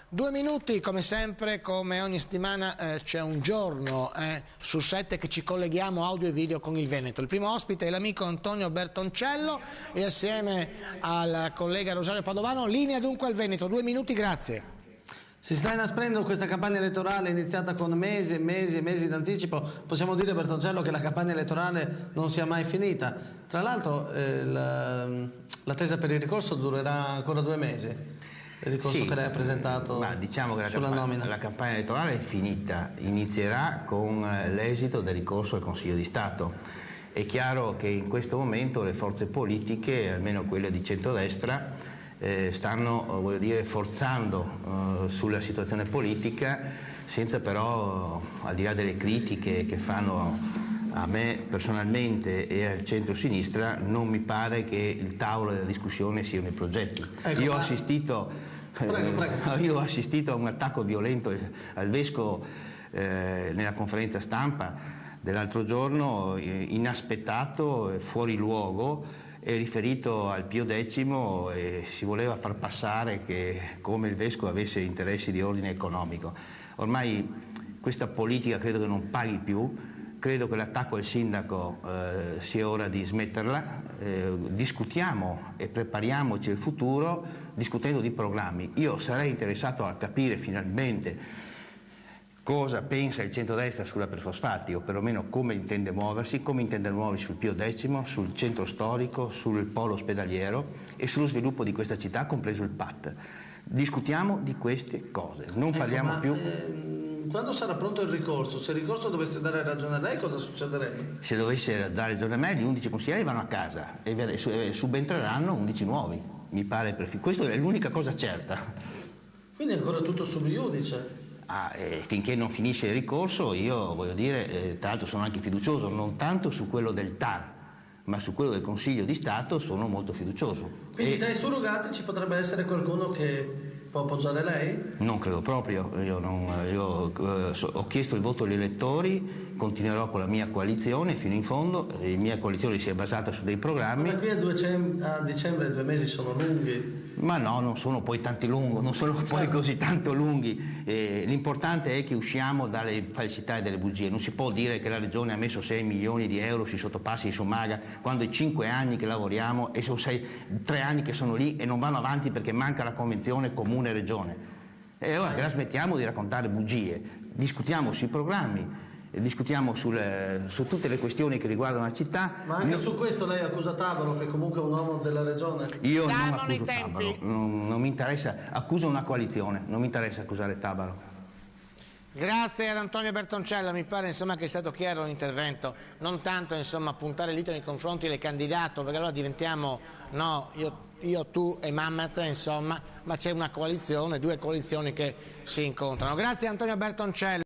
2 minuti, come sempre, come ogni settimana c'è un giorno su 7 che ci colleghiamo audio e video con il Veneto. Il primo ospite è l'amico Antonio Bertoncello e assieme al collega Rosario Padovano, linea dunque al Veneto. 2 minuti, grazie. Si sta inasprendo questa campagna elettorale iniziata con mesi e mesi e mesi d'anticipo. Possiamo dire, Bertoncello, che la campagna elettorale non sia mai finita. Tra l'altro l'attesa per il ricorso durerà ancora 2 mesi. Il ricorso che lei ha presentato, ma diciamo che sulla nomina. La campagna elettorale è finita, inizierà con l'esito del ricorso al Consiglio di Stato. È chiaro che in questo momento le forze politiche, almeno quelle di centrodestra, stanno forzando sulla situazione politica, senza però, al di là delle critiche che fanno a me personalmente e al centro-sinistra, non mi pare che il tavolo della discussione siano i progetti. Ecco, io ho assistito a un attacco violento al Vescovo nella conferenza stampa dell'altro giorno, inaspettato, fuori luogo, è riferito al Pio X e si voleva far passare che come il Vescovo avesse interessi di ordine economico. Ormai questa politica credo che non paghi più. Credo che l'attacco al sindaco sia ora di smetterla, discutiamo e prepariamoci al futuro discutendo di programmi. Io sarei interessato a capire finalmente cosa pensa il centrodestra sulla perfosfati, o perlomeno come intende muoversi sul Pio X, sul centro storico, sul polo ospedaliero e sullo sviluppo di questa città, compreso il PAT. Discutiamo di queste cose, non parliamo più... Quando sarà pronto il ricorso? Se il ricorso dovesse dare ragione a lei, cosa succederebbe? Se dovesse dare ragione a me, gli 11 consiglieri vanno a casa e subentreranno 11 nuovi. Mi pare questo è l'unica cosa certa. Quindi è ancora tutto sub iudice? Finché non finisce il ricorso, io voglio dire, tra l'altro sono anche fiducioso, non tanto su quello del TAR, ma su quello del Consiglio di Stato sono molto fiducioso. Quindi tra i surrogati ci potrebbe essere qualcuno che può appoggiare lei? Non credo proprio, io ho chiesto il voto agli elettori, continuerò con la mia coalizione fino in fondo, la mia coalizione si è basata su dei programmi. Ma qui a dicembre 2 mesi sono lunghi. Ma no, non sono poi tanti lunghi, non sono poi così tanto lunghi. L'importante è che usciamo dalle falsità e dalle bugie. Non si può dire che la Regione ha messo 6 milioni di euro sui sottopassi di Sommaga quando è 5 anni che lavoriamo e sono 3 anni che sono lì e non vanno avanti perché manca la convenzione comune-regione. E allora la smettiamo di raccontare bugie, discutiamo sui programmi, discutiamo su tutte le questioni che riguardano la città. Ma anche su questo lei accusa Tavaro, che comunque è un uomo della regione? Io non accuso Tavaro, non mi interessa, accuso una coalizione, non mi interessa accusare Tavaro. Grazie ad Antonio Bertoncello, mi pare insomma che è stato chiaro l'intervento, non tanto insomma puntare il dito nei confronti del candidato, perché allora diventiamo io, tu e Mamet, insomma, ma c'è una coalizione, 2 coalizioni che si incontrano. Grazie Antonio Bertoncello.